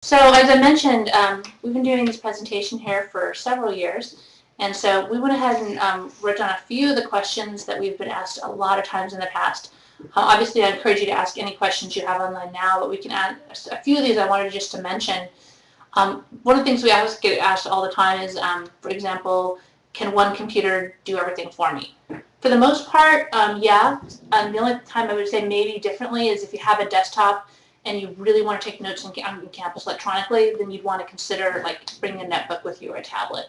So as I mentioned, we've been doing this presentation here for several years. And so we went ahead and wrote down a few of the questions that we've been asked a lot of times in the past. Obviously, I encourage you to ask any questions you have online now, but we can add a few of these I wanted just to mention. One of the things we always get asked all the time is, for example, can one computer do everything for me? For the most part, yeah. The only time I would say maybe differently is if you have a desktop and you really want to take notes on campus electronically, then you'd want to consider like bringing a netbook with you or a tablet.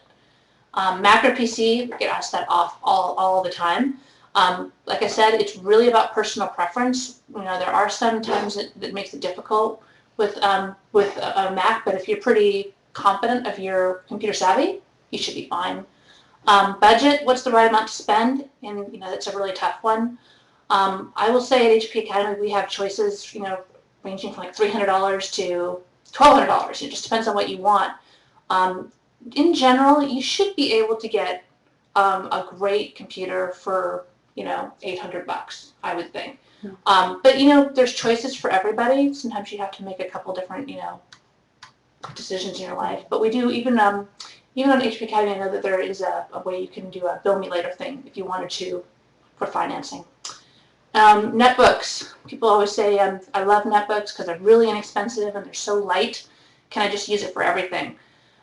Mac or PC, get asked that all the time. Like I said, it's really about personal preference. You know, there are some times that makes it difficult with a Mac, but if you're pretty confident of your computer savvy, you should be fine. Budget, what's the right amount to spend? And you know, that's a really tough one. I will say at HP Academy we have choices, you know, ranging from like $300 to $1,200. It just depends on what you want. In general, you should be able to get a great computer for, you know, $800, I would think. But you know, there's choices for everybody. Sometimes you have to make a couple different, you know, decisions in your life. But we do even on HP Academy, I know that there is a way you can do a bill me later thing if you wanted to for financing. Netbooks. People always say, I love netbooks because they're really inexpensive and they're so light. Can I just use it for everything?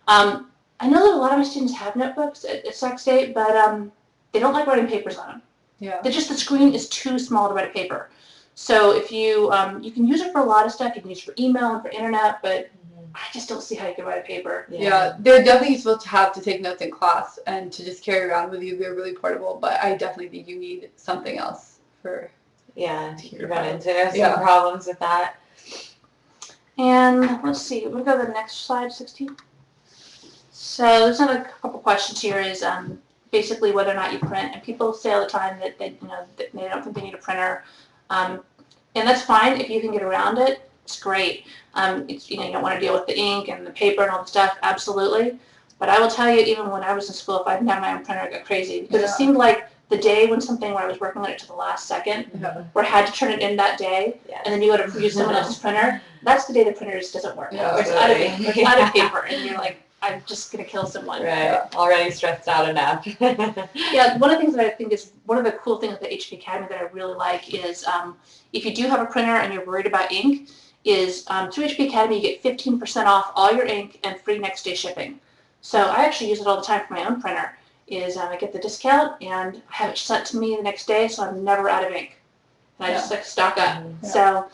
I know that a lot of my students have notebooks at Sac State, but they don't like writing papers on them. Yeah. The screen is too small to write a paper. So if you you can use it for a lot of stuff. You can use it for email and for internet, but I just don't see how you can write a paper. Yeah, they're definitely supposed to have to take notes in class and to just carry around with you. They're really portable, but I definitely think you need something else for. Yeah, you run into some problems with that. And let's see, we'll go to the next slide, 16. So there's another couple questions here is basically whether or not you print. And people say all the time that they don't think they need a printer. And that's fine if you can get around it. It's great. It's, you know, you don't want to deal with the ink and the paper and all the stuff, absolutely. But I will tell you, even when I was in school, if I didn't have my own printer, I'd go crazy. Because it seemed like the day when I was working on it to the last second, where I had to turn it in that day, and then you go to use someone else's printer, that's the day the printer just doesn't work. Or it's out of ink, or it's out of paper, and you're like, I'm just going to kill someone. Right, already stressed out enough. Yeah, one of the things that I think is one of the cool things with the HP Academy that I really like is if you do have a printer and you're worried about ink, is through HP Academy you get 15% off all your ink and free next day shipping. So I actually use it all the time for my own printer. I get the discount and I have it sent to me the next day, so I'm never out of ink. And I just like stock up. Yeah. So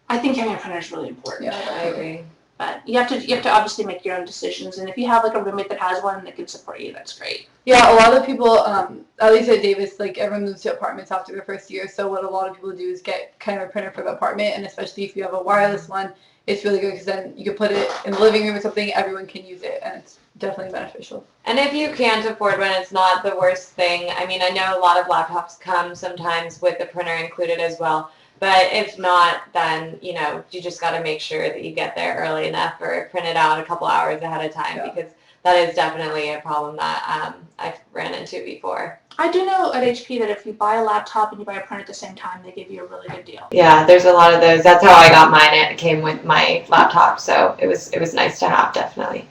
I think having a printer is really important. Yeah, I agree. But you have to obviously make your own decisions, and if you have like a roommate that has one that can support you, that's great. Yeah, a lot of people, at least at Davis, like everyone moves to apartments after their first year. So what a lot of people do is get kind of a printer for the apartment, and especially if you have a wireless one, it's really good because then you can put it in the living room or something. Everyone can use it, and it's definitely beneficial. And if you can't afford one, it's not the worst thing. I mean, I know a lot of laptops come sometimes with the printer included as well. But if not, then, you know, you just got to make sure that you get there early enough or print it out a couple hours ahead of time because that is definitely a problem that I've ran into before. I do know at HP that if you buy a laptop and you buy a printer at the same time, they give you a really good deal. Yeah, there's a lot of those. That's how I got mine. It came with my laptop, so it was nice to have, definitely.